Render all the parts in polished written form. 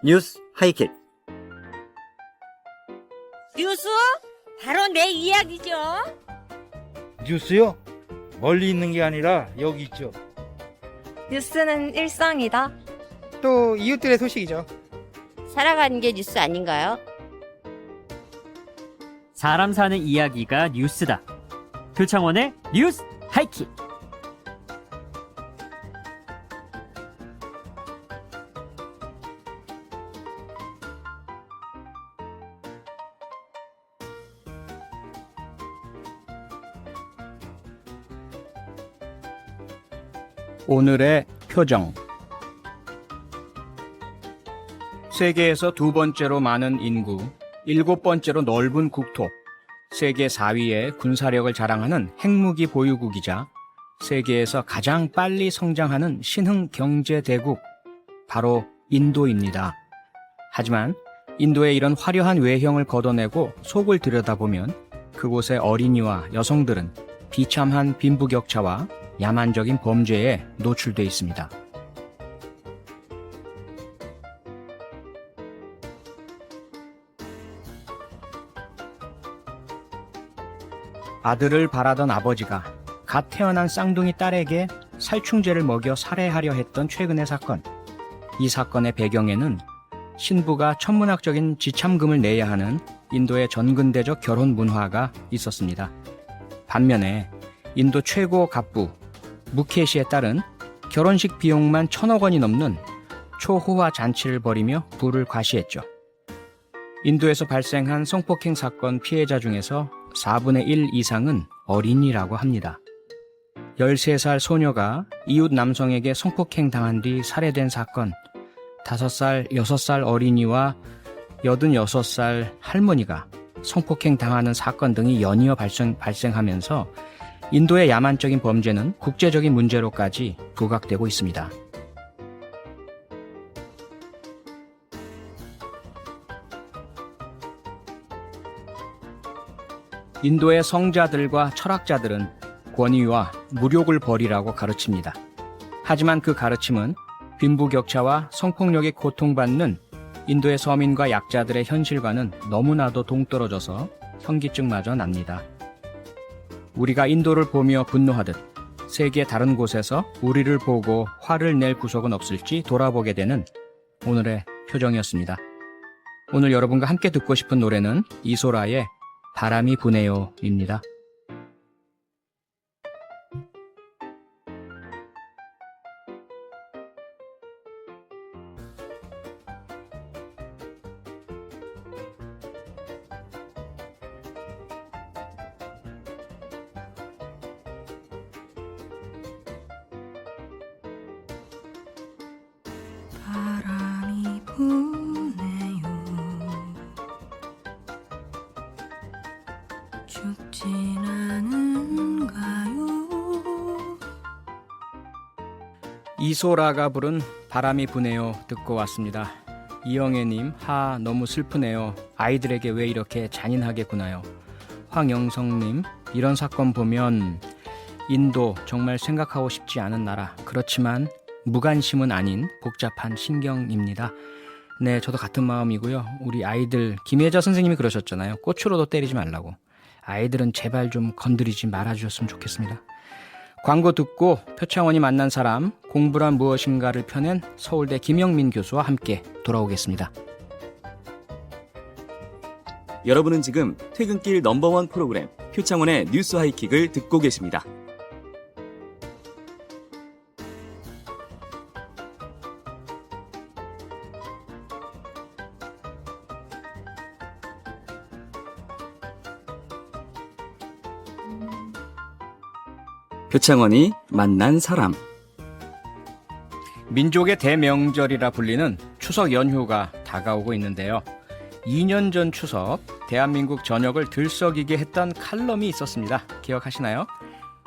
뉴스 하이킥. 뉴스? 바로 내 이야기죠. 뉴스요? 멀리 있는 게 아니라 여기 있죠. 뉴스는 일상이다. 또 이웃들의 소식이죠. 살아가는 게 뉴스 아닌가요? 사람 사는 이야기가 뉴스다. 표창원의 뉴스 하이킥. 오늘의 표정. 세계에서 두 번째로 많은 인구, 일곱 번째로 넓은 국토, 세계 4위의 군사력을 자랑하는 핵무기 보유국이자 세계에서 가장 빨리 성장하는 신흥 경제 대국, 바로 인도입니다. 하지만 인도의 이런 화려한 외형을 걷어내고 속을 들여다보면 그곳의 어린이와 여성들은 비참한 빈부격차와 야만적인 범죄에 노출돼 있습니다. 아들을 바라던 아버지가 갓 태어난 쌍둥이 딸에게 살충제를 먹여 살해하려 했던 최근의 사건. 이 사건의 배경에는 신부가 천문학적인 지참금을 내야 하는 인도의 전근대적 결혼 문화가 있었습니다. 반면에 인도 최고 갑부 무케시의 딸은 결혼식 비용만 1,000억 원이 넘는 초호화 잔치를 벌이며 부를 과시했죠. 인도에서 발생한 성폭행 사건 피해자 중에서 4분의 1 이상은 어린이라고 합니다. 13살 소녀가 이웃 남성에게 성폭행 당한 뒤 살해된 사건, 5살, 6살 어린이와 86살 할머니가 성폭행 당하는 사건 등이 연이어 발생하면서 인도의 야만적인 범죄는 국제적인 문제로까지 부각되고 있습니다. 인도의 성자들과 철학자들은 권위와 무력을 버리라고 가르칩니다. 하지만 그 가르침은 빈부격차와 성폭력에 고통받는 인도의 서민과 약자들의 현실과는 너무나도 동떨어져서 현기증마저 납니다. 우리가 인도를 보며 분노하듯 세계 다른 곳에서 우리를 보고 화를 낼 구석은 없을지 돌아보게 되는 오늘의 표정이었습니다. 오늘 여러분과 함께 듣고 싶은 노래는 이소라의 바람이 부네요입니다. 바람이 부네요. 춥진 않은가요? 이소라가 부른 바람이 부네요 듣고 왔습니다. 이영애님, 너무 슬프네요. 아이들에게 왜 이렇게 잔인하게 구나요? 황영성님, 이런 사건 보면 인도 정말 생각하고 싶지 않은 나라. 그렇지만 무관심은 아닌 복잡한 신경입니다. 네, 저도 같은 마음이고요. 우리 아이들, 김혜자 선생님이 그러셨잖아요. 꽃으로도 때리지 말라고. 아이들은 제발 좀 건드리지 말아주셨으면 좋겠습니다. 광고 듣고 표창원이 만난 사람, 공부란 무엇인가를 펴낸 서울대 김영민 교수와 함께 돌아오겠습니다. 여러분은 지금 퇴근길 넘버원 프로그램 표창원의 뉴스 하이킥을 듣고 계십니다. 표창원이 만난 사람. 민족의 대명절이라 불리는 추석 연휴가 다가오고 있는데요. 2년 전 추석, 대한민국 전역을 들썩이게 했던 칼럼이 있었습니다. 기억하시나요?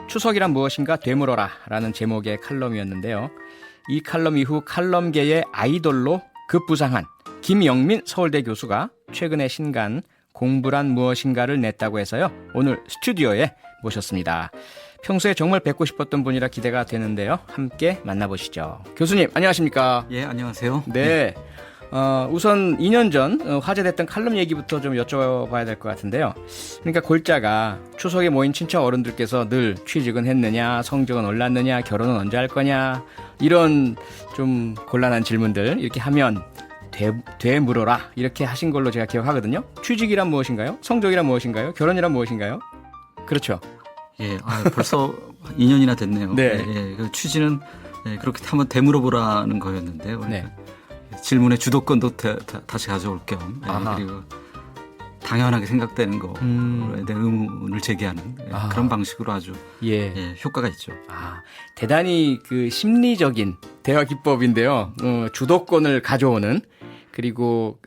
추석이란 무엇인가 되물어라 라는 제목의 칼럼이었는데요. 이 칼럼 이후 칼럼계의 아이돌로 급부상한 김영민 서울대 교수가 최근에 신간 공부란 무엇인가를 냈다고 해서요. 오늘 스튜디오에 모셨습니다. 평소에 정말 뵙고 싶었던 분이라 기대가 되는데요. 함께 만나보시죠. 교수님, 안녕하십니까? 예, 안녕하세요. 네. 우선 2년 전 화제됐던 칼럼 얘기부터 좀 여쭤봐야 될 것 같은데요. 그러니까 골자가 추석에 모인 친척 어른들께서 늘 취직은 했느냐, 성적은 올랐느냐, 결혼은 언제 할 거냐 이런 좀 곤란한 질문들 이렇게 하면 되물어라 이렇게 하신 걸로 제가 기억하거든요. 취직이란 무엇인가요? 성적이란 무엇인가요? 결혼이란 무엇인가요? 그렇죠. 예, 벌써 2년이나 됐네요. 네. 예, 그 취지는 그렇게 한번 되물어보라는 거였는데요. 네. 질문의 주도권도 다시 가져올 겸 아하. 그리고 당연하게 생각되는 거에 대한 의문을 제기하는 아하. 그런 방식으로 아주 효과가 있죠. 대단히 그 심리적인 대화 기법인데요. 주도권을 가져오는 그리고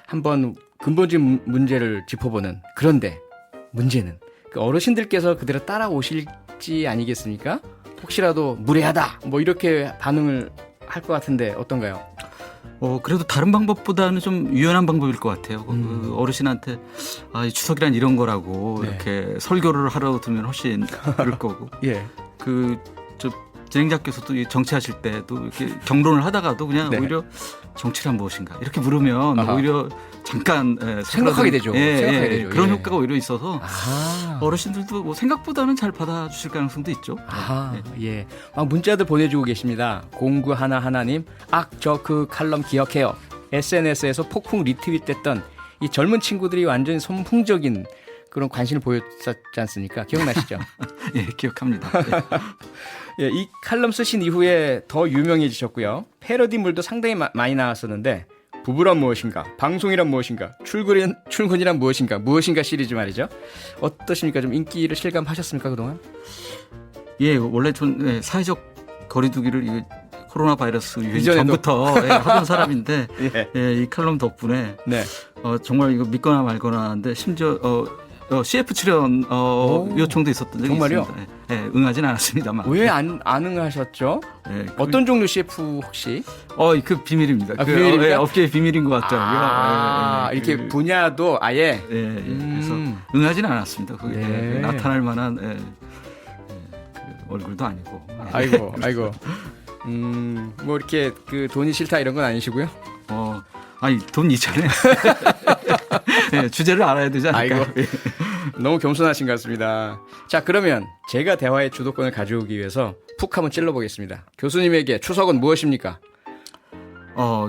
한번 근본적인 문제를 짚어보는. 그런데 문제는 그 어르신들께서 그대로 따라오실지 아니겠습니까? 혹시라도 무례하다 뭐 이렇게 반응을 할 것 같은데 어떤가요? 그래도 다른 방법보다는 좀 유연한 방법일 것 같아요. 그 어르신한테 이 추석이란 이런 거라고 네. 이렇게 설교를 하러 들으면 훨씬 그럴 거고. 예. 저 진행자께서도 정치하실 때도 이렇게 경론을 하다가도 그냥 네. 오히려 정치란 무엇인가 이렇게 물으면 아하. 오히려 잠깐 생각하게 되죠. 생각하게 되죠. 그런 예. 효과가 오히려 있어서 아하. 어르신들도 뭐 생각보다는 잘 받아주실 가능성도 있죠. 예. 문자도 보내주고 계십니다. 0911님, 저 그 칼럼 기억해요. SNS에서 폭풍 리트윗됐던 이 젊은 친구들이 완전히 선풍적인 그런 관심을 보였지 않습니까? 기억나시죠? 예, 기억합니다. 예, 이 칼럼 쓰신 이후에 더 유명해지셨고요. 패러디물도 상당히 많이 나왔었는데 부부란 무엇인가, 방송이란 무엇인가, 출근이란 무엇인가 시리즈 말이죠. 어떠십니까? 좀 인기를 실감하셨습니까 그동안? 예, 원래 전 사회적 거리두기를 이 코로나 바이러스 유행 이전에도. 전부터 하던 사람인데 예. 이 칼럼 덕분에 네. 정말 이거 믿거나 말거나인데 심지어 CF 출연 요청도 있었던 적이 정말요? 있습니다. 예, 응하진 않았습니다만. 왜 안 응하셨죠? 예, 어떤 종류 CF 혹시? 그 비밀입니다. 비밀입니까? 업계의 비밀인 것 같더라고요. 이렇게 분야도 아예. 그래서 응하진 않았습니다. 거기에 네. 나타날 만한 그 얼굴도 아니고. 아이고. 뭐 이렇게 그 돈이 싫다 이런 건 아니시고요? 돈 이전에 주제를 알아야 되지 않을까요? 아이고. 너무 겸손하신 것 같습니다. 자, 그러면 제가 대화의 주도권을 가져오기 위해서 푹 한번 찔러보겠습니다. 교수님에게 추석은 무엇입니까?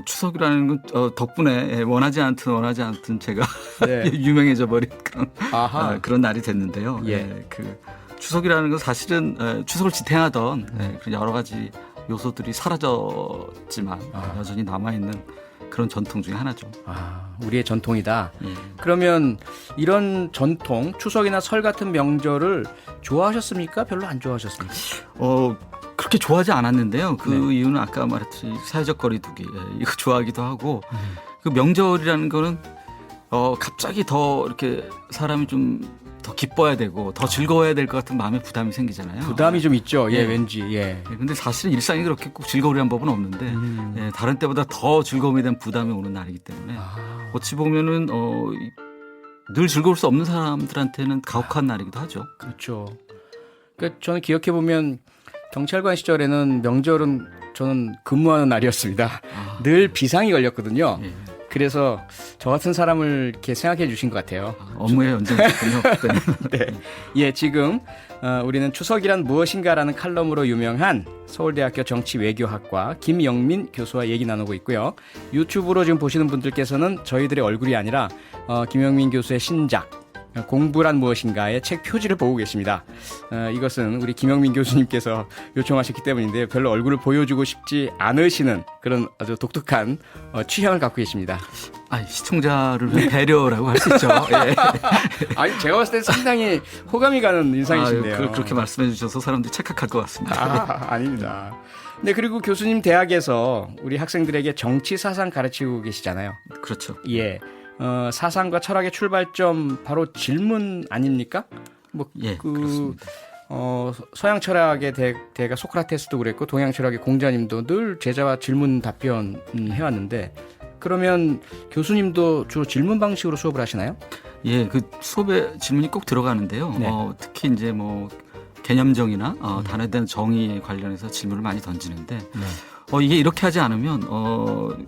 추석이라는 건 덕분에 원하지 않든 제가 네. 유명해져 버린 아하. 그런 날이 됐는데요. 예. 그 추석이라는 건 사실은 추석을 지탱하던 그런 여러 가지 요소들이 사라졌지만 여전히 남아있는 그런 전통 중에 하나죠. 우리의 전통이다. 예. 그러면 이런 전통, 추석이나 설 같은 명절을 좋아하셨습니까? 별로 안 좋아하셨습니까? 그렇게 좋아하지 않았는데요. 그 네. 이유는 아까 말했듯이 사회적 거리두기 이거 좋아하기도 하고 그 명절이라는 거는 갑자기 더 이렇게 사람이 좀 더 기뻐야 되고 더 즐거워야 될 것 같은 마음의 부담이 생기잖아요. 부담이 좀 있죠. 예. 왠지. 근데 사실은 일상이 그렇게 꼭 즐거우리란 법은 없는데 다른 때보다 더 즐거움에 대한 부담이 오는 날이기 때문에 어찌 보면은 늘 즐거울 수 없는 사람들한테는 가혹한 날이기도 하죠. 그렇죠. 그러니까 저는 기억해 보면 경찰관 시절에는 명절은 저는 근무하는 날이었습니다. 늘 비상이 걸렸거든요. 예. 그래서 저 같은 사람을 이렇게 생각해 주신 것 같아요. 업무에 연장됐군요. 네. 예, 지금 우리는 추석이란 무엇인가라는 칼럼으로 유명한 서울대학교 정치외교학과 김영민 교수와 얘기 나누고 있고요. 유튜브로 지금 보시는 분들께서는 저희들의 얼굴이 아니라 김영민 교수의 신작 공부란 무엇인가의 책 표지를 보고 계십니다. 이것은 우리 김영민 교수님께서 요청하셨기 때문인데요. 별로 얼굴을 보여주고 싶지 않으시는 그런 아주 독특한 취향을 갖고 계십니다. 시청자를 위한 배려라고 할 수 있죠. 예. 아니, 제가 봤을 때 상당히 호감이 가는 인상이신데요. 그렇게 말씀해 주셔서 사람들이 착각할 것 같습니다. 아닙니다. 네, 그리고 교수님 대학에서 우리 학생들에게 정치 사상 가르치고 계시잖아요. 그렇죠. 예. 사상과 철학의 출발점 바로 질문 아닙니까? 그렇습니다. 서양 철학의 대가 소크라테스도 그랬고 동양 철학의 공자님도 늘 제자와 질문 답변 해왔는데 그러면 교수님도 주로 질문 방식으로 수업을 하시나요? 예, 그 수업에 질문이 꼭 들어가는데요. 네. 특히 이제 개념정의나 단어에 대한 정의에 관련해서 질문을 많이 던지는데 이게 이렇게 하지 않으면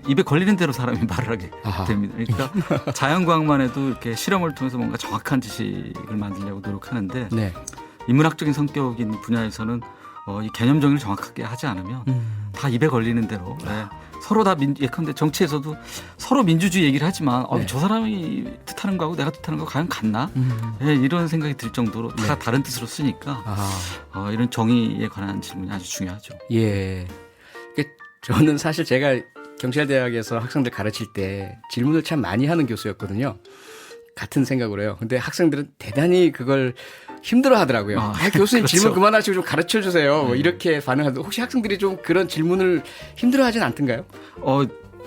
입에 걸리는 대로 사람이 말을 하게 됩니다. 그러니까 자연과학만 해도 이렇게 실험을 통해서 뭔가 정확한 지식을 만들려고 노력하는데 네. 인문학적인 성격인 분야에서는 이 개념 정의를 정확하게 하지 않으면 다 입에 걸리는 대로 서로 다 예컨대 정치에서도 서로 민주주의 얘기를 하지만 네. 저 사람이 뜻하는 거하고 내가 뜻하는 거 과연 같나? 이런 생각이 들 정도로 다 네. 다른 뜻으로 쓰니까 이런 정의에 관한 질문이 아주 중요하죠. 예. 저는 사실 제가 경찰대학에서 학생들 가르칠 때 질문을 참 많이 하는 교수였거든요. 같은 생각으로 해요. 근데 학생들은 대단히 그걸 힘들어 하더라고요. 교수님 그렇죠. 질문 그만하시고 좀 가르쳐 주세요. 뭐 이렇게 반응하는데 혹시 학생들이 좀 그런 질문을 힘들어 하진 않던가요?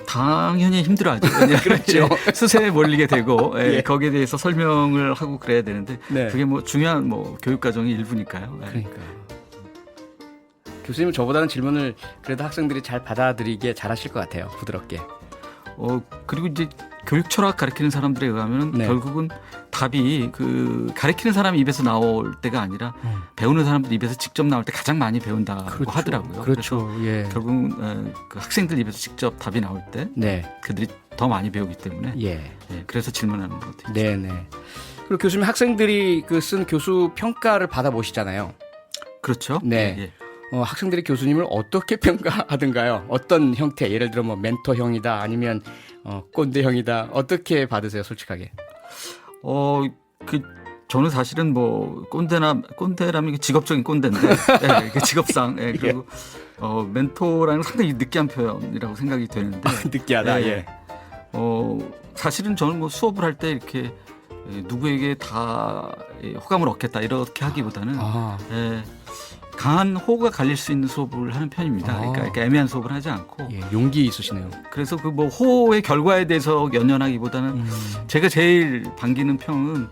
당연히 힘들어하죠. 그렇죠. 수세에 몰리게 되고 예. 거기에 대해서 설명을 하고 그래야 되는데 네. 그게 뭐 중요한 교육 과정의 일부니까요. 그러니까. 교수님은 저보다는 질문을 그래도 학생들이 잘 받아들이게 잘하실 것 같아요. 부드럽게. 그리고 이제 교육 철학 가르치는 사람들에 의하면 네. 결국은 답이 그 가르치는 사람 입에서 나올 때가 아니라 배우는 사람들 입에서 직접 나올 때 가장 많이 배운다고 하더라고요. 그렇죠. 예. 그래서 결국은 그 학생들 입에서 직접 답이 나올 때 네. 그들이 더 많이 배우기 때문에 예. 그래서 질문하는 것 같아요. 네네. 그리고 교수님 학생들이 쓴 교수 평가를 받아보시잖아요. 그렇죠. 네. 예. 학생들이 교수님을 어떻게 평가하던가요? 어떤 형태? 예를 들어 뭐 멘토형이다 아니면 꼰대형이다. 어떻게 받으세요, 솔직하게? 저는 사실은 뭐 꼰대라면 직업적인 꼰대인데 그 직업상 그리고 멘토라는 상당히 느끼한 표현이라고 생각이 되는데 느끼하다. 예. 사실은 저는 뭐 수업을 할 때 이렇게 누구에게 다 호감을 얻겠다 이렇게 하기보다는 강한 호가 갈릴 수 있는 수업을 하는 편입니다. 그러니까 애매한 수업을 하지 않고. 예, 용기 있으시네요. 그래서 그 뭐 호의 결과에 대해서 연연하기보다는 제가 제일 반기는 평은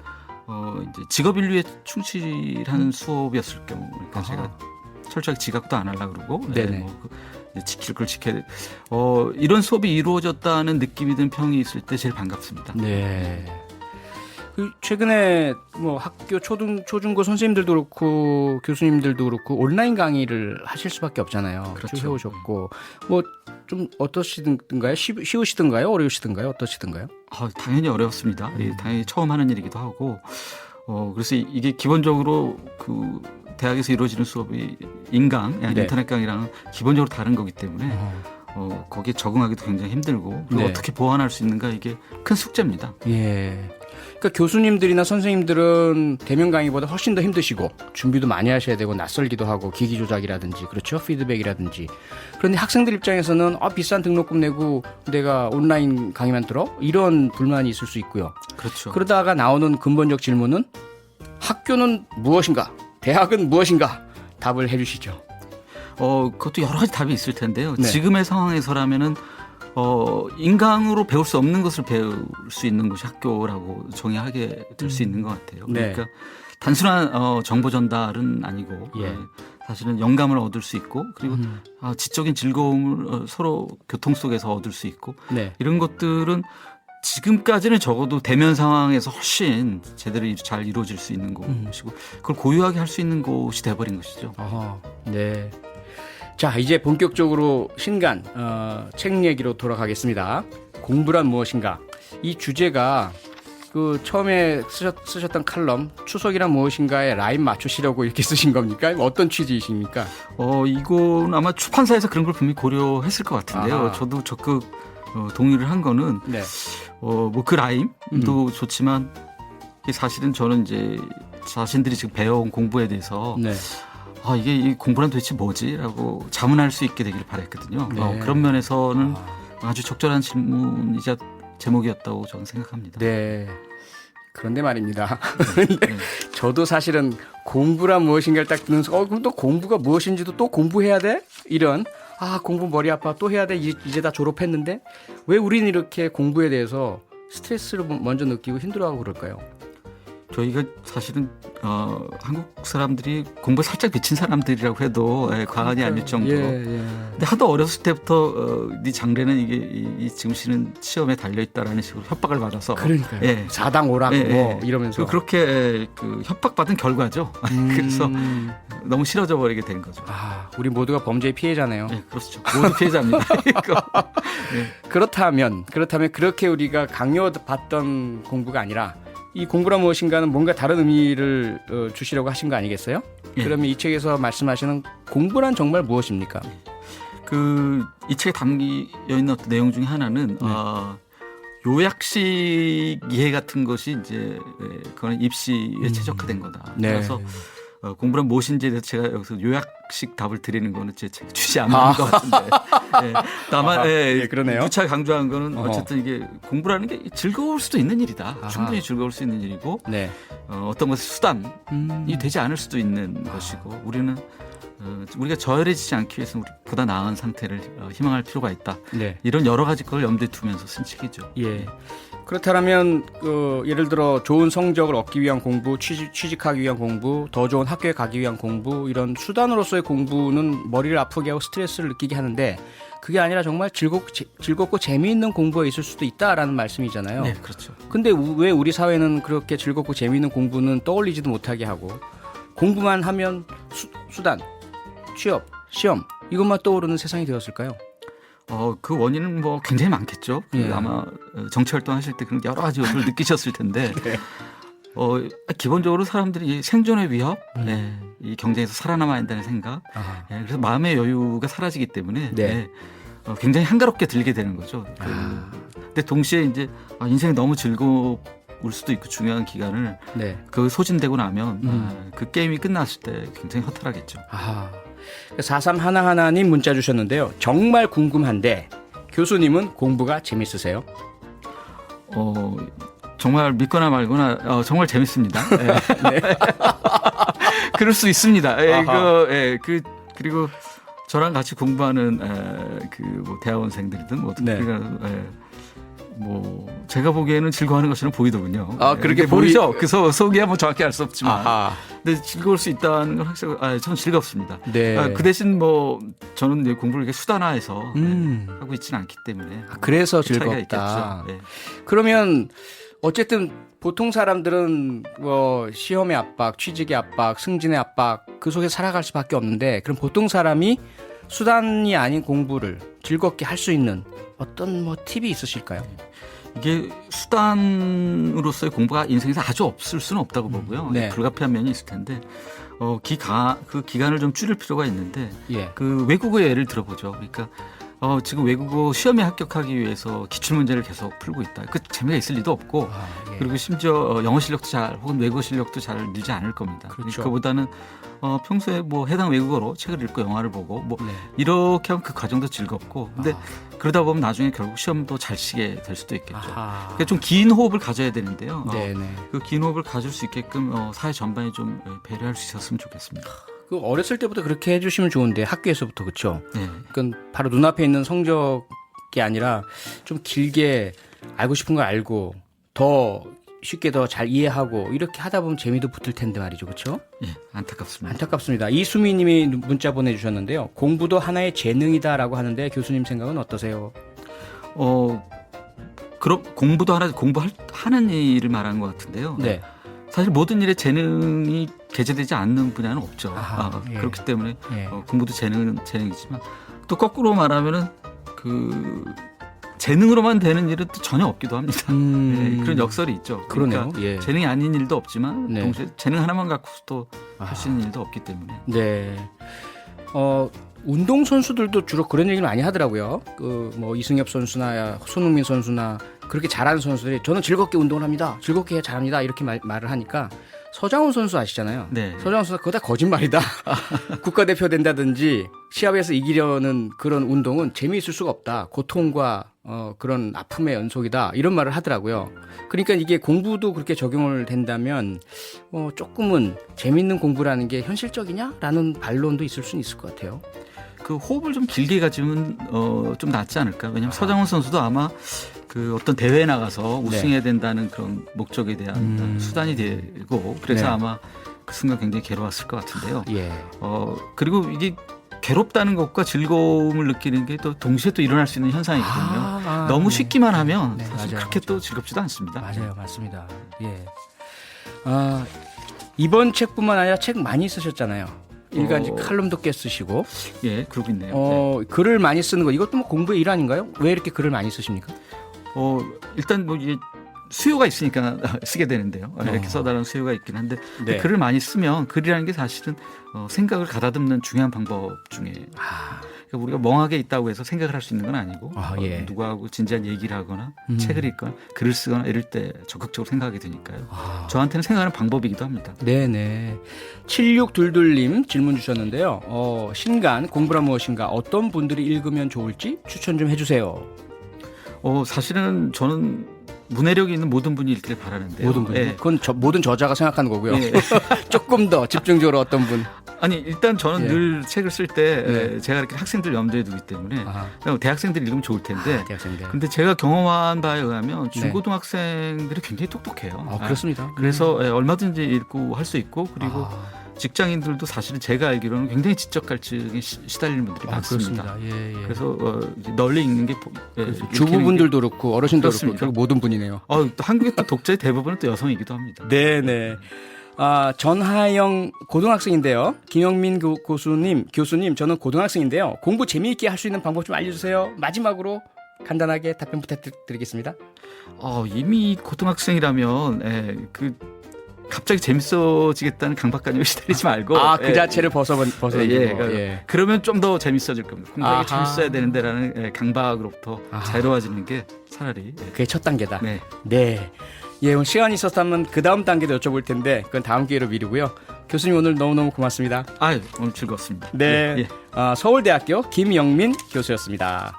이제 직업 인류에 충실하는 수업이었을 경우, 그러니까 제가 철저하게 지각도 안 하려고 그러고, 네네. 지킬 걸 지켜야 돼. 이런 수업이 이루어졌다는 느낌이 든 평이 있을 때 제일 반갑습니다. 네. 최근에 뭐 학교 초중고 선생님들도 그렇고 교수님들도 그렇고 온라인 강의를 하실 수밖에 없잖아요. 그렇죠. 쭉 해오셨고 뭐 좀 어떠시던가요? 쉬우시던가요? 어려우시던가요? 어떠시던가요? 당연히 어려웠습니다. 당연히 처음 하는 일이기도 하고, 그래서 이게 기본적으로 그 대학에서 이루어지는 수업이 인강, 네. 인터넷 강의랑은 기본적으로 다른 거기 때문에 거기에 적응하기도 굉장히 힘들고 그리고 네. 어떻게 보완할 수 있는가 이게 큰 숙제입니다. 예. 그러니까 교수님들이나 선생님들은 대면 강의보다 훨씬 더 힘드시고 준비도 많이 하셔야 되고 낯설기도 하고 기기 조작이라든지 그렇죠 피드백이라든지 그런데 학생들 입장에서는 비싼 등록금 내고 내가 온라인 강의만 들어 이런 불만이 있을 수 있고요. 그렇죠. 그러다가 나오는 근본적 질문은 학교는 무엇인가 대학은 무엇인가 답을 해주시죠. 그것도 여러 가지 답이 있을 텐데요. 네. 지금의 상황에서라면은 인강으로 배울 수 없는 것을 배울 수 있는 곳이 학교라고 정의하게 될 수 있는 것 같아요. 네. 그러니까 단순한 정보 전달은 아니고 예. 사실은 영감을 얻을 수 있고 그리고 지적인 즐거움을 서로 교통 속에서 얻을 수 있고 네. 이런 것들은 지금까지는 적어도 대면 상황에서 훨씬 제대로 잘 이루어질 수 있는 곳이고 그걸 고유하게 할 수 있는 곳이 돼버린 것이죠. 네. 자, 이제 본격적으로 신간 책 얘기로 돌아가겠습니다. 공부란 무엇인가? 이 주제가 그 처음에 쓰셨던 칼럼 추석이란 무엇인가에 라인 맞추시려고 이렇게 쓰신 겁니까? 어떤 취지이십니까? 이건 아마 출판사에서 그런 걸 분명히 고려했을 것 같은데요. 저도 적극 동의를 한 거는 네. 뭐 그 라임도 좋지만 사실은 저는 이제 자신들이 지금 배워온 공부에 대해서 네. 이게 이 공부란 도대체 뭐지?라고 자문할 수 있게 되기를 바랬거든요. 네. 그런 면에서는 아주 적절한 질문이자 제목이었다고 저는 생각합니다. 네. 그런데 말입니다. 네. 저도 사실은 공부란 무엇인가를 딱 듣는 순간 그럼 또 공부가 무엇인지도 또 공부해야 돼? 이런 공부 머리 아파 또 해야 돼? 이제 다 졸업했는데 왜 우리는 이렇게 공부에 대해서 스트레스를 먼저 느끼고 힘들어하고 그럴까요? 저희가 사실은 한국 사람들이 공부에 살짝 미친 사람들이라고 해도 과언이 아닐 정도로. 근데 하도 어렸을 때부터 네 장래는 이게 이 증시는 시험에 달려 있다라는 식으로 협박을 받아서. 그러니까요. 예. 4당 오락 뭐 이러면서. 그렇게 그 협박받은 결과죠. 그래서 너무 싫어져 버리게 된 거죠. 우리 모두가 범죄의 피해자네요. 네, 그렇죠. 모두 피해자입니다. 그렇다면 그렇게 우리가 강요받던 공부가 아니라 이 공부란 무엇인가는 뭔가 다른 의미를 주시려고 하신 거 아니겠어요? 예. 그러면 이 책에서 말씀하시는 공부란 정말 무엇입니까? 이 책에 담겨 있는 어떤 내용 중에 하나는 요약식 이해 같은 것이 이제 그거는 입시에 최적화된 거다. 네. 그래서 공부란 무엇인지에 대해서 제가 여기서 요약식 답을 드리는 거는 제 책 취지 안 맞는 것 같은데. 다만 그러네요. 누차 강조한 거는 어쨌든 이게 공부라는 게 즐거울 수도 있는 일이다. 충분히 즐거울 수 있는 일이고 네. 어떤 것의 수단이 되지 않을 수도 있는 것이고 우리는 우리가 저열해지지 않기 위해서 보다 나은 상태를 희망할 필요가 있다. 네. 이런 여러 가지 걸 염두에 두면서 쓴 책이죠. 예. 그렇다면 예를 들어 좋은 성적을 얻기 위한 공부, 취직하기 위한 공부, 더 좋은 학교에 가기 위한 공부 이런 수단으로서의 공부는 머리를 아프게 하고 스트레스를 느끼게 하는데 그게 아니라 정말 즐겁고 재미있는 공부가 있을 수도 있다라는 말씀이잖아요. 네, 그렇죠. 근데 왜 우리 사회는 그렇게 즐겁고 재미있는 공부는 떠올리지도 못하게 하고 공부만 하면 수단, 취업, 시험 이것만 떠오르는 세상이 되었을까요? 그 원인은 뭐 굉장히 많겠죠. 예. 아마 정치 활동하실 때 그런 여러 가지 요소를 느끼셨을 텐데 네. 기본적으로 사람들이 생존의 위협, 이 경쟁에서 살아남아야 한다는 생각, 그래서 마음의 여유가 사라지기 때문에 네. 굉장히 한가롭게 들게 되는 거죠. 근데 동시에 이제 인생이 너무 즐거울 수도 있고 중요한 기간을 네. 그 소진되고 나면 그 게임이 끝났을 때 굉장히 허탈하겠죠. 4311님 문자 주셨는데요. 정말 궁금한데 교수님은 공부가 재밌으세요? 정말 믿거나 말거나 정말 재밌습니다. 네. 그럴 수 있습니다. 그리고 저랑 같이 공부하는 뭐 대학원생들이든 뭐 제가 보기에는 즐거워하는 것처럼 보이더군요. 그렇게 모르죠. 그 속이야 뭐 정확히 알 수 없지만. 근데 즐거울 수 있다는 건 확실히 저는 즐겁습니다. 네. 그 대신 뭐 저는 공부를 이렇게 수단화해서 하고 있지는 않기 때문에. 그래서 차이가 즐겁다. 있겠죠. 네. 그러면 어쨌든 보통 사람들은 뭐 시험의 압박, 취직의 압박, 승진의 압박 그 속에 살아갈 수밖에 없는데 그럼 보통 사람이 수단이 아닌 공부를 즐겁게 할 수 있는 어떤 뭐 팁이 있으실까요? 이게 수단으로서의 공부가 인생에서 아주 없을 수는 없다고 보고요. 네. 불가피한 면이 있을 텐데 그 기간을 좀 줄일 필요가 있는데 예. 그 외국어의 예를 들어보죠. 그러니까 지금 외국어 시험에 합격하기 위해서 기출문제를 계속 풀고 있다. 그 재미가 있을 리도 없고 그리고 심지어 영어 실력도 혹은 외국어 실력도 잘 늘지 않을 겁니다. 그렇죠. 그보다는 평소에 뭐 해당 외국어로 책을 읽고 영화를 보고 이렇게 하면 그 과정도 즐겁고 근데 그러다 보면 나중에 결국 시험도 잘 치게 될 수도 있겠죠. 그러니까 좀 긴 호흡을 가져야 되는데요. 그 긴 호흡을 가질 수 있게끔 사회 전반이 좀 배려할 수 있었으면 좋겠습니다. 그 어렸을 때부터 그렇게 해주시면 좋은데 학교에서부터 그렇죠. 네. 그러니까 바로 눈앞에 있는 성적이 아니라 좀 길게 알고 싶은 걸 알고 더 쉽게 더 잘 이해하고 이렇게 하다 보면 재미도 붙을 텐데 말이죠, 그렇죠? 예, 안타깝습니다. 안타깝습니다. 이수미님이 문자 보내주셨는데요. 공부도 하나의 재능이다라고 하는데 교수님 생각은 어떠세요? 그럼 공부도 공부하는 일을 말하는 것 같은데요. 네. 사실 모든 일에 재능이 게재되지 않는 분야는 없죠. 예. 그렇기 때문에 예. 공부도 재능이지만 또 거꾸로 말하면은 그 재능으로만 되는 일은 또 전혀 없기도 합니다. 그런 역설이 있죠. 그러네요. 그러니까 예. 재능이 아닌 일도 없지만 네. 동시에 재능 하나만 갖고도 할 수 있는 일도 없기 때문에. 네. 운동 선수들도 주로 그런 얘기를 많이 하더라고요. 뭐 이승엽 선수나 손흥민 선수나 그렇게 잘하는 선수들이 저는 즐겁게 운동을 합니다. 즐겁게 해야 잘합니다. 이렇게 말을 하니까 서장훈 선수 아시잖아요. 네. 서장훈 선수 그거 다 거짓말이다. 국가대표 된다든지 시합에서 이기려는 그런 운동은 재미있을 수가 없다. 고통과 그런 아픔의 연속이다. 이런 말을 하더라고요. 그러니까 이게 공부도 그렇게 적용을 된다면 조금은 재미있는 공부라는 게 현실적이냐라는 반론도 있을 수는 있을 것 같아요. 그 호흡을 좀 길게 가지면 좀 낫지 않을까. 왜냐하면 서장훈 선수도 아마 그 어떤 대회에 나가서 우승해야 된다는 그런 목적에 대한 수단이 되고 그래서 네. 아마 그 순간 굉장히 괴로웠을 것 같은데요. 예. 그리고 이게 괴롭다는 것과 즐거움을 느끼는 게 또 동시에 또 일어날 수 있는 현상이거든요. 너무 쉽기만 하면 네, 사실 맞아요, 그렇게 또 맞아요. 즐겁지도 않습니다. 맞아요, 맞습니다. 예. 이번 책뿐만 아니라 책 많이 쓰셨잖아요. 일간지 칼럼도 꽤 쓰시고. 예, 그러고 있네요. 네. 글을 많이 쓰는 거 이것도 뭐 공부의 일 아닌가요? 왜 이렇게 글을 많이 쓰십니까? 일단 뭐 이게 수요가 있으니까 쓰게 되는데요. 이렇게 써달라는 수요가 있긴 한데 네. 글을 많이 쓰면 글이라는 게 사실은 생각을 가다듬는 중요한 방법 중에 그러니까 우리가 멍하게 있다고 해서 생각을 할 수 있는 건 아니고 예. 누구하고 진지한 얘기를 하거나 책을 읽거나 글을 쓰거나 이럴 때 적극적으로 생각하게 되니까요. 저한테는 생각하는 방법이기도 합니다. 네네. 7622님 질문 주셨는데요. 신간 공부란 무엇인가 어떤 분들이 읽으면 좋을지 추천 좀 해주세요. 사실은 저는 문해력이 있는 모든 분이 읽기를 바라는데요. 모든 분. 예. 그건 모든 저자가 생각하는 거고요. 예. 조금 더 집중적으로 어떤 분. 아니 일단 저는 예. 늘 책을 쓸 때 네. 제가 이렇게 학생들 염두에 두기 때문에 대학생들이 읽으면 좋을 텐데 대학생들. 근데 제가 경험한 바에 의하면 중고등학생들이 굉장히 똑똑해요. 그렇습니다. 그래서 얼마든지 읽고 할 수 있고 그리고 직장인들도 사실은 제가 알기로는 굉장히 지적 갈증에 시달리는 분들이 많습니다. 그렇습니다. 예, 예. 그래서 널리 읽는 게 주부분들도 그렇고 어르신도 그렇습니다. 그렇고 결국 모든 분이네요. 또 한국의 또 독자의 대부분은 또 여성이기도 합니다. 네네. 전하영 고등학생인데요. 김영민 교수님, 저는 고등학생인데요. 공부 재미있게 할 수 있는 방법 좀 알려주세요. 마지막으로 간단하게 답변 부탁드리겠습니다. 이미 고등학생이라면 갑자기 재밌어지겠다는 강박관념에 시달리지 말고 그 자체를 벗어내고 그러면 좀 더 재밌어질 겁니다. 공부가 아하. 재밌어야 되는데라는 강박으로부터 자유로워지는 게 차라리 그게 첫 단계다. 네. 네. 예, 오늘 시간이 있었다면 그 다음 단계도 여쭤볼 텐데 그건 다음 기회로 미루고요. 교수님 오늘 너무너무 고맙습니다. 오늘 즐거웠습니다. 네. 예. 서울대학교 김영민 교수였습니다.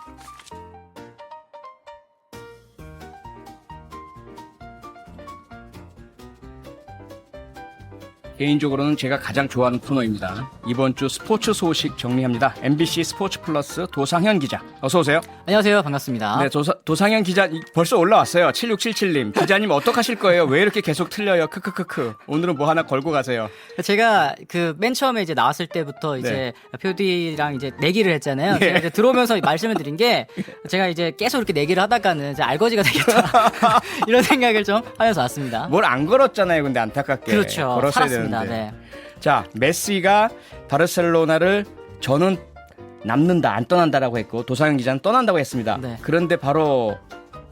개인적으로는 제가 가장 좋아하는 코너입니다. 이번 주 스포츠 소식 정리합니다. MBC 스포츠 플러스 도상현 기자. 어서 오세요. 안녕하세요. 반갑습니다. 네, 도상현 기자 벌써 올라왔어요. 7677님. 기자님 어떡하실 거예요? 왜 이렇게 계속 틀려요? 크크크크. 오늘은 뭐 하나 걸고 가세요. 제가 그 맨 처음에 이제 나왔을 때부터 이제 표디랑 이제 내기를 했잖아요. 제가 이제 들어오면서 말씀을 드린 게 제가 이제 계속 이렇게 내기를 하다가는 이제 알거지가 되겠다. 이런 생각을 좀 하면서 왔습니다. 뭘 안 걸었잖아요. 근데 안타깝게. 그렇죠. 걸었어야 살았습니다. 되는데. 네. 자, 메시가 바르셀로나를 저는 남는다, 안 떠난다라고 했고 도상현 기자는 떠난다고 했습니다. 네. 그런데 바로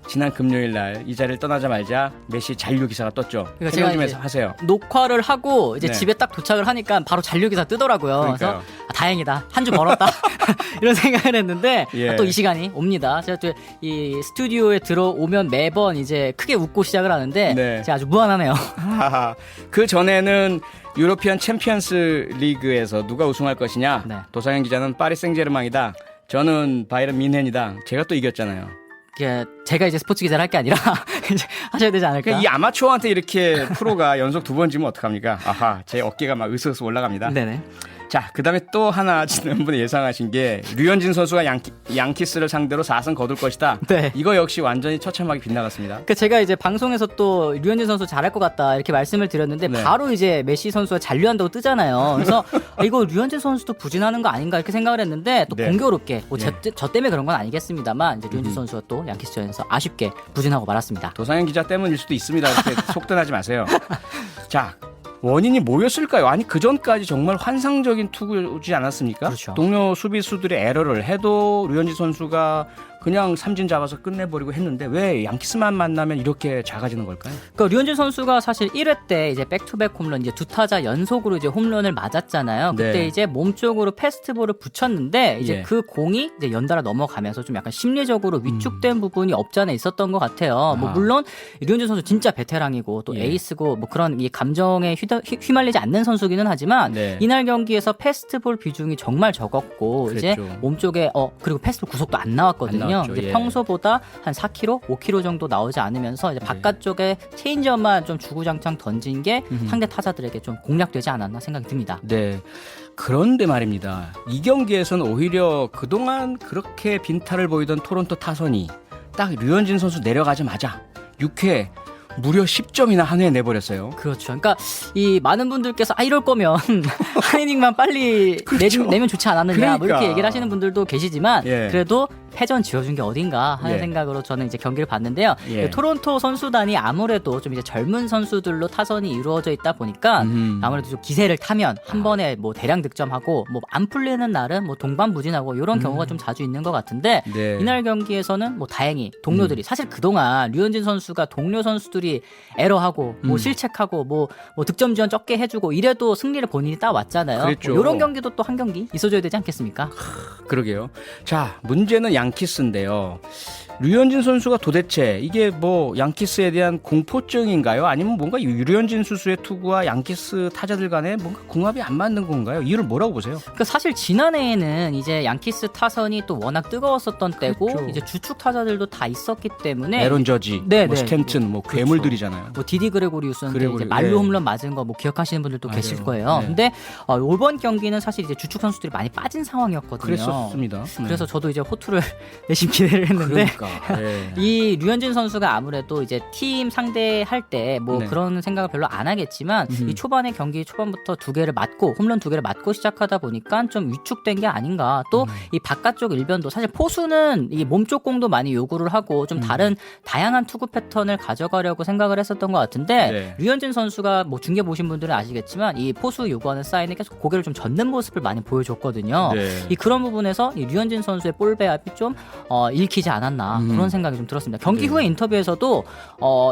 지난 금요일 날 이 자리를 떠나자마자 메시 잔류 기사가 떴죠. 그러니까 해명 좀 제가 하세요. 녹화를 하고 이제 네. 집에 딱 도착을 하니까 바로 잔류 기사 뜨더라고요. 그러니까요. 그래서 다행이다. 한 주 벌었다. 이런 생각을 했는데 예. 또 이 시간이 옵니다. 제가 또 이 스튜디오에 들어오면 매번 이제 크게 웃고 시작을 하는데 네. 제가 아주 무한하네요. 그 전에는 유로피언 챔피언스 리그에서 누가 우승할 것이냐. 네. 도상현 기자는 파리 생제르맹이다. 저는 바이에른 뮌헨이다. 제가 또 이겼잖아요. 제가 이제 스포츠 기자를 할 게 아니라 이제 하셔야 되지 않을까? 그러니까 이 아마추어한테 이렇게 프로가 연속 2번 지면 어떡합니까? 제 어깨가 막 으스으스 올라갑니다. 네네. 자, 그 다음에 또 하나 지난번에 예상하신 게 류현진 선수가 양키스를 상대로 4승 거둘 것이다. 네. 이거 역시 완전히 처참하게 빗나갔습니다. 제가 이제 방송에서 또 류현진 선수 잘할 것 같다 이렇게 말씀을 드렸는데 네. 바로 이제 메시 선수가 잔류한다고 뜨잖아요. 그래서 이거 류현진 선수도 부진하는 거 아닌가 이렇게 생각을 했는데 또 네. 공교롭게 저 때문에 그런 건 아니겠습니다만 이제 류현진 선수가 또 양키스전에서 아쉽게 부진하고 말았습니다. 도상현 기자 때문일 수도 있습니다. 이렇게 속단하지 마세요. 자, 원인이 뭐였을까요? 아니 그 전까지 정말 환상적인 투구지 않았습니까? 그렇죠. 동료 수비수들의 에러를 해도 류현진 선수가 그냥 삼진 잡아서 끝내버리고 했는데 왜 양키스만 만나면 이렇게 작아지는 걸까요? 그러니까 류현진 선수가 사실 1회 때 이제 백투백 홈런 이제 2타자 연속으로 이제 홈런을 맞았잖아요. 그때 네. 이제 몸쪽으로 패스트볼을 붙였는데 이제 예. 그 공이 이제 연달아 넘어가면서 좀 약간 심리적으로 위축된 부분이 없지 않아 있었던 것 같아요. 뭐 물론 류현진 선수 진짜 베테랑이고 또 예. 에이스고 뭐 그런 이 감정에 휘말리지 않는 선수기는 하지만 네. 이날 경기에서 패스트볼 비중이 정말 적었고 이제 그랬죠. 몸쪽에 그리고 패스트볼 구속도 안 나왔거든요. 안 나왔죠. 이제 예. 평소보다 한 4km, 5km 정도 나오지 않으면서 이제 바깥쪽에 체인지업만 좀 주구장창 던진 게 상대 타자들에게 좀 공략되지 않았나 생각이 듭니다. 네. 그런데 말입니다. 이 경기에서는 오히려 그동안 그렇게 빈타를 보이던 토론토 타선이 딱 류현진 선수 내려가자마자 6회 무려 10점이나 한 회에 내버렸어요. 그렇죠. 그러니까 이 많은 분들께서 이럴 거면 한 이닝만 빨리 내면 좋지 않았느냐 뭐 이렇게 얘기를 하시는 분들도 계시지만 예. 그래도 패전 지어준 게 어딘가 하는 예. 생각으로 저는 이제 경기를 봤는데요. 예. 토론토 선수단이 아무래도 좀 이제 젊은 선수들로 타선이 이루어져 있다 보니까 아무래도 좀 기세를 타면 한 번에 뭐 대량 득점하고 뭐 안 풀리는 날은 뭐 동반부진하고 이런 경우가 좀 자주 있는 것 같은데 네. 이날 경기에서는 뭐 다행히 동료들이 사실 그동안 류현진 선수가 동료 선수들이 에러하고 뭐 실책하고 뭐 득점 지원 적게 해주고 이래도 승리를 본인이 따왔잖아요. 그랬죠. 뭐 이런 경기도 또 한 경기 있어줘야 되지 않겠습니까? 그러게요. 자, 문제는 양키스인데요. 류현진 선수가 도대체 이게 뭐 양키스에 대한 공포증인가요? 아니면 뭔가 류현진 선수의 투구와 양키스 타자들 간에 뭔가 궁합이 안 맞는 건가요? 이유를 뭐라고 보세요? 그러니까 사실 지난해에는 이제 양키스 타선이 또 워낙 뜨거웠었던 때고 그렇죠. 이제 주축 타자들도 다 있었기 때문에 에런 저지, 네, 뭐 네. 스탠튼, 뭐 그렇죠. 괴물들이잖아요. 뭐 디디 그레고리우스한테 그레고리, 이제 말로 네. 홈런 맞은 거 뭐 기억하시는 분들도 맞아요. 계실 거예요. 네. 근데 이번 경기는 사실 이제 주축 선수들이 많이 빠진 상황이었거든요. 그랬었습니다. 그래서 저도 이제 호투를 내심 기대를 했는데 그러니까. 네. 이 류현진 선수가 아무래도 이제 팀 상대할 때 뭐 네. 그런 생각을 별로 안 하겠지만 이 초반에 경기 초반부터 두 개를 맞고 홈런 두 개를 맞고 시작하다 보니까 좀 위축된 게 아닌가. 또 이 바깥쪽 일변도 사실 포수는 이 몸쪽 공도 많이 요구를 하고 좀 다른 다양한 투구 패턴을 가져가려고 생각을 했었던 것 같은데 네. 류현진 선수가 뭐 중계 보신 분들은 아시겠지만 이 포수 요구하는 사인에 계속 고개를 좀 젓는 모습을 많이 보여줬거든요. 네. 이 그런 부분에서 이 류현진 선수의 볼 배합이 좀 읽히지 않았나 그런 생각이 좀 들었습니다. 경기 네. 후에 인터뷰에서도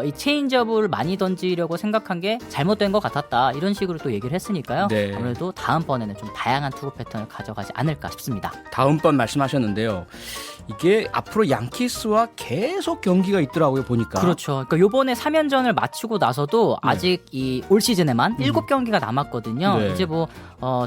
이 체인지업을 많이 던지려고 생각한 게 잘못된 것 같았다 이런 식으로 또 얘기를 했으니까요. 네. 아무래도 다음번에는 좀 다양한 투구 패턴을 가져가지 않을까 싶습니다. 다음번 말씀하셨는데요. 이게 앞으로 양키스와 계속 경기가 있더라고요, 보니까. 그렇죠. 그러니까 요번에 3연전을 마치고 나서도 네. 아직 이 올 시즌에만 7경기가 남았거든요. 네. 이제 뭐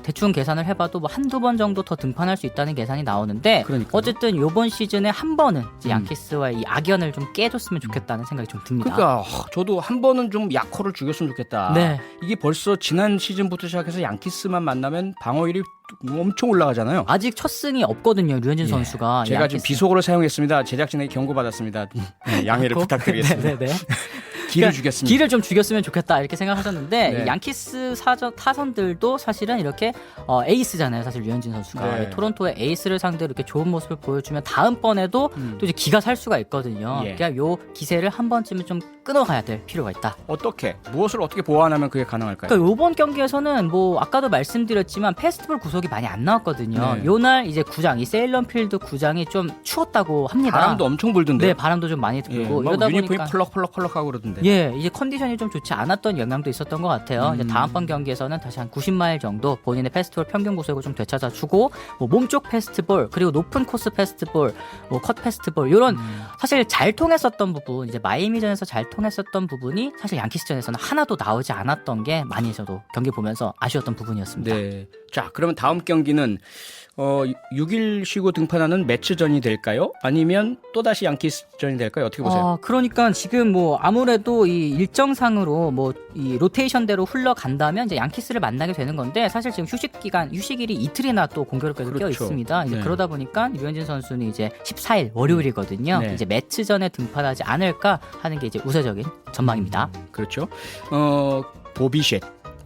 대충 계산을 해봐도 뭐 한두 번 정도 더 등판할 수 있다는 계산이 나오는데 그러니까요. 어쨌든 요번 시즌에 한 번은 이제 양키스와의 이 악연을 좀 깨줬으면 좋겠다는 생각이 좀 듭니다. 그러니까 저도 한 번은 좀 약호를 죽였으면 좋겠다. 네. 이게 벌써 지난 시즌부터 시작해서 양키스만 만나면 방어율이 엄청 올라가잖아요. 아직 첫 승이 없거든요, 류현진 예. 선수가. 제가 지금 양키스. 비속어를 사용했습니다. 제작진에게 경고받았습니다. 네, 양해를 아이고. 부탁드리겠습니다. 네네네. 기를 그러니까 주겠습니다. 기를 좀 죽였으면 좋겠다 이렇게 생각하셨는데 네. 이 양키스 타선들도 사실은 이렇게 에이스잖아요. 사실 류현진 선수가 네. 토론토의 에이스를 상대로 이렇게 좋은 모습을 보여주면 다음번에도 또 이제 기가 살 수가 있거든요. 예. 그러니까 요 기세를 한 번쯤은 좀 끊어가야 될 필요가 있다. 어떻게? 무엇을 어떻게 보완하면 그게 가능할까요? 그러니까 이번 경기에서는 뭐 아까도 말씀드렸지만 페스티벌 구속이 많이 안 나왔거든요. 네. 요날 이제 구장 이 세일런필드 구장이 좀 추웠다고 합니다. 바람도 엄청 불던데. 네, 바람도 좀 많이 예, 불고 막 이러다 유니폼이 보니까 펄럭펄럭하고 그러던데. 예, 이제 컨디션이 좀 좋지 않았던 영향도 있었던 것 같아요. 이제 다음번 경기에서는 다시 한 90마일 정도 본인의 페스티벌 평균 구속을 좀 되찾아주고 뭐 몸쪽 페스티벌 그리고 높은 코스 페스티벌, 뭐 컷 페스티벌 이런 사실 잘 통했었던 부분 이제 마이애미전에서 잘 통했었던 부분이 사실 양키스전에서는 하나도 나오지 않았던 게 많이 저도 경기 보면서 아쉬웠던 부분이었습니다. 네. 자, 그러면 다음 경기는 6일 쉬고 등판하는 매치전이 될까요? 아니면 또다시 양키스전이 될까요? 어떻게 보세요? 그러니까 지금 뭐 아무래도 이 일정상으로 뭐 이 로테이션대로 흘러간다면 이제 양키스를 만나게 되는 건데 사실 지금 휴식일이 이틀이나 또 공교롭게도 껴 그렇죠. 있습니다. 이제 네. 그러다 보니까 류현진 선수는 이제 14일 월요일이거든요. 네. 이제 매치전에 등판하지 않을까 하는 게 이제 우세적인 전망입니다. 그렇죠. 보비쉣.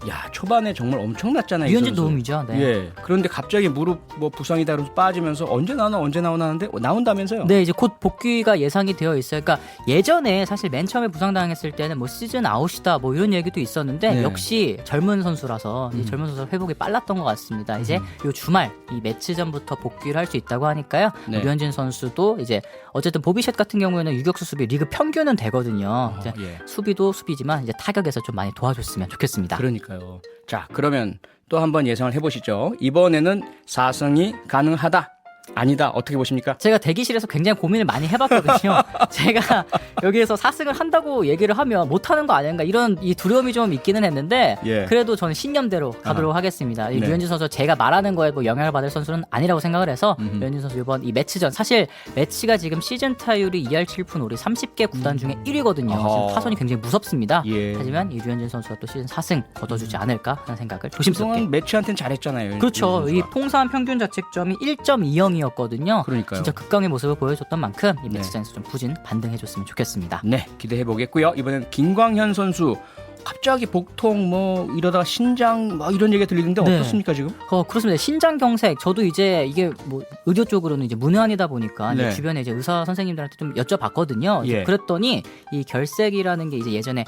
야, 초반에 정말 엄청났잖아요. 이 류현진 선수. 도움이죠. 네. 예. 그런데 갑자기 무릎 뭐 부상이다 그러면서 빠지면서 언제 나오나 하는데 나온다면서요? 네, 이제 곧 복귀가 예상이 되어 있어요. 그러니까 예전에 사실 맨 처음에 부상당했을 때는 뭐 시즌 아웃이다 뭐 이런 얘기도 있었는데 네. 역시 젊은 선수라서 이 젊은 선수 회복이 빨랐던 것 같습니다. 이제 요 주말 이 매치전부터 복귀를 할 수 있다고 하니까요. 네. 류현진 선수도 이제 어쨌든 보비셋 같은 경우에는 유격수 수비 리그 평균은 되거든요. 이제 예. 수비도 수비지만 이제 타격에서 좀 많이 도와줬으면 좋겠습니다. 그러니까요. 자, 그러면 또 한번 예상을 해보시죠. 이번에는 4승이 가능하다. 아니다. 어떻게 보십니까? 제가 대기실에서 굉장히 고민을 많이 해봤거든요. 제가 여기에서 4승을 한다고 얘기를 하면 못하는 거 아닌가 이런 이 두려움이 좀 있기는 했는데 예. 그래도 저는 신념대로 가도록 하겠습니다. 이 네. 류현진 선수 제가 말하는 거에 뭐 영향을 받을 선수는 아니라고 생각을 해서 류현진 선수 이번 이 매치전 사실 매치가 지금 시즌 타율이 2할 7푼 우리 30개 구단 중에 1위거든요. 어허. 지금 타선이 굉장히 무섭습니다. 예. 하지만 이 류현진 선수가 또 시즌 4승 거둬주지 않을까 하는 생각을 조심스럽게. 그동안 매치한테는 잘했잖아요. 그렇죠. 이 이 선수가. 통산 평균 자책점이 1.20 극강이었거든요. 그러니까요. 진짜 극강의 모습을 보여줬던 만큼 이 네. 매치장에서 좀 부진 반등해줬으면 좋겠습니다. 네, 기대해 보겠고요. 이번엔 김광현 선수 갑자기 복통 뭐 이러다가 신장 뭐 이런 얘기가 들리는데 네. 어떻습니까 지금? 그렇습니다. 신장경색 저도 이제 이게 뭐 의료 쪽으로는 이제 문외한이다 보니까 네. 이제 주변에 이제 의사 선생님들한테 좀 여쭤봤거든요. 예. 그랬더니 이 결색이라는 게 이제 예전에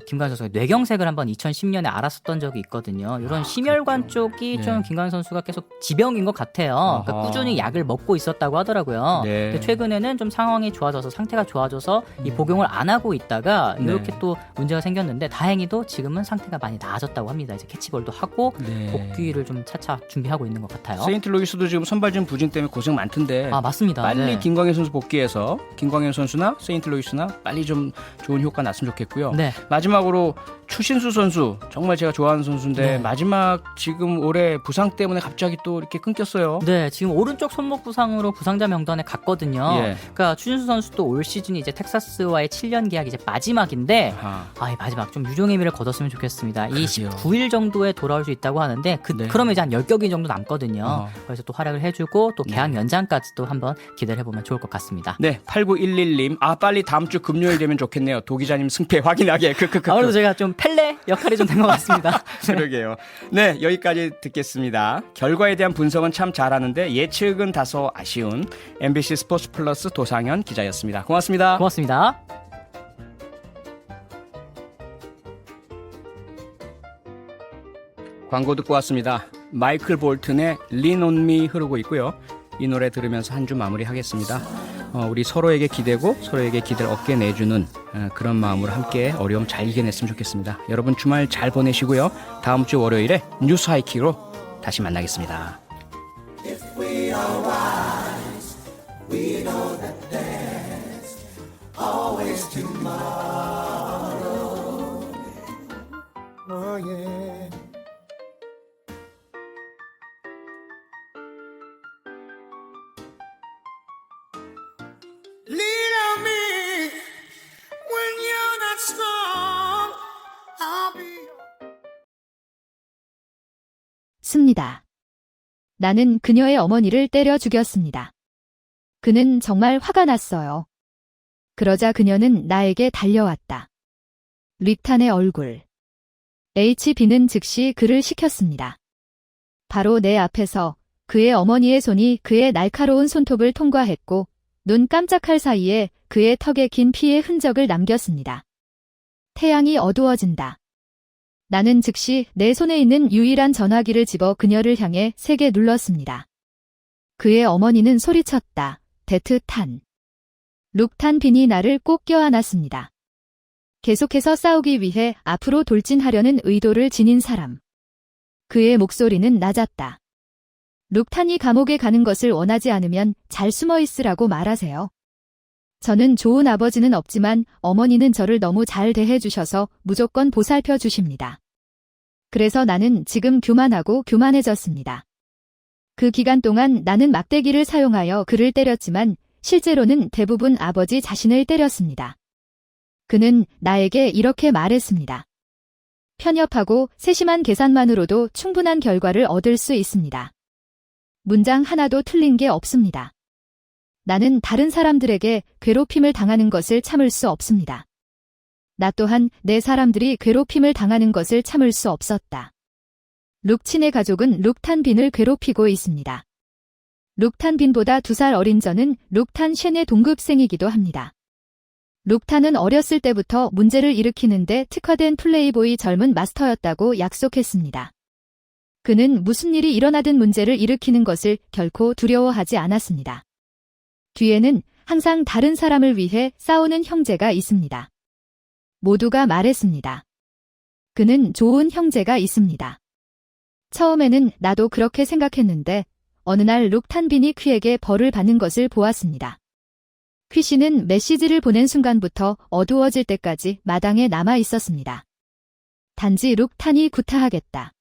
김광현 선수가 뇌경색을 한번 2010년에 알았었던 적이 있거든요. 이런 심혈관 쪽이 네. 좀 김광현 선수가 계속 지병인 것 같아요. 그러니까 아하. 꾸준히 약을 먹고 있었다고 하더라고요. 네. 근데 최근에는 좀 상황이 좋아져서 상태가 좋아져서 이 복용을 안 하고 있다가 네. 이렇게 또 문제가 생겼는데 다행히도 지금은 상태가 많이 나아졌다고 합니다. 이제 캐치볼도 하고 네. 복귀를 좀 차차 준비하고 있는 것 같아요. 세인트루이스도 지금 선발진 부진 때문에 고생 많던데 맞습니다. 빨리 네. 김광현 선수 복귀해서 김광현 선수나 세인트루이스나 빨리 좀 좋은 효과 났으면 좋겠고요. 네. 마지막으로 추신수 선수 정말 제가 좋아하는 선수인데 네. 마지막 지금 올해 부상 때문에 갑자기 또 이렇게 끊겼어요. 네, 지금 오른쪽 손목 부상으로 부상자 명단에 갔거든요. 예. 그러니까 추신수 선수도 올 시즌이 이제 텍사스와의 7년 계약 이제 마지막인데 이 마지막 좀 유종의 미를 거뒀으면 좋겠습니다. 이 그러게요. 19일 정도에 돌아올 수 있다고 하는데 네. 그러면 이제 한 10경기 정도 남거든요. 그래서 또 활약을 해주고 또 계약 네. 연장까지도 한번 기대를 해보면 좋을 것 같습니다. 네, 8911님. 빨리 다음 주 금요일 되면 좋겠네요. 도 기자님 승패 확인하게. 아무래도 제가 좀 펠레 역할이 좀 된 것 같습니다. 그러게요. 네, 여기까지 듣겠습니다. 결과에 대한 분석은 참 잘하는데 예측은 다소 아쉬운 MBC 스포츠 플러스 도상현 기자였습니다. 고맙습니다. 고맙습니다. 광고 듣고 왔습니다. 마이클 볼튼의 Lean on Me 흐르고 있고요. 이 노래 들으면서 한 주 마무리하겠습니다. 우리 서로에게 기대고 서로에게 기대를 얻게 내주는 그런 마음으로 함께 어려움 잘 이겨냈으면 좋겠습니다. 여러분 주말 잘 보내시고요. 다음 주 월요일에 뉴스 하이킥으로 다시 만나겠습니다. 습니다. 나는 그녀의 어머니를 때려 죽였습니다. 그는 정말 화가 났어요. 그러자 그녀는 나에게 달려왔다. 릭탄의 얼굴. HB는 즉시 그를 시켰습니다. 바로 내 앞에서 그의 어머니의 손이 그의 날카로운 손톱을 통과했고 눈 깜짝할 사이에 그의 턱에 긴 피의 흔적을 남겼습니다. 태양이 어두워진다. 나는 즉시 내 손에 있는 유일한 전화기를 집어 그녀를 향해 세게 눌렀습니다. 그의 어머니는 소리쳤다. 데트탄. 룩탄 빈이 나를 꼭 껴안았습니다. 계속해서 싸우기 위해 앞으로 돌진하려는 의도를 지닌 사람. 그의 목소리는 낮았다. 룩탄이 감옥에 가는 것을 원하지 않으면 잘 숨어 있으라고 말하세요. 저는 좋은 아버지는 없지만 어머니는 저를 너무 잘 대해주셔서 무조건 보살펴 주십니다. 그래서 나는 지금 교만하고 교만해졌습니다. 그 기간 동안 나는 막대기를 사용하여 그를 때렸지만 실제로는 대부분 아버지 자신을 때렸습니다. 그는 나에게 이렇게 말했습니다. 편협하고 세심한 계산만으로도 충분한 결과를 얻을 수 있습니다. 문장 하나도 틀린 게 없습니다. 나는 다른 사람들에게 괴롭힘을 당하는 것을 참을 수 없습니다. 나 또한 내 사람들이 괴롭힘을 당하는 것을 참을 수 없었다. 룩친의 가족은 룩탄 빈을 괴롭히고 있습니다. 룩탄 빈보다 2살 어린 저는 룩탄 쉔의 동급생이기도 합니다. 룩탄은 어렸을 때부터 문제를 일으키는데 특화된 플레이보이 젊은 마스터였다고 약속했습니다. 그는 무슨 일이 일어나든 문제를 일으키는 것을 결코 두려워하지 않았습니다. 뒤에는 항상 다른 사람을 위해 싸우는 형제가 있습니다. 모두가 말했습니다. 그는 좋은 형제가 있습니다. 처음에는 나도 그렇게 생각했는데 어느 날 룩탄 빈이 퀴에게 벌을 받는 것을 보았습니다. 퀴 씨는 메시지를 보낸 순간부터 어두워질 때까지 마당에 남아 있었습니다. 단지 룩탄이 구타하겠다.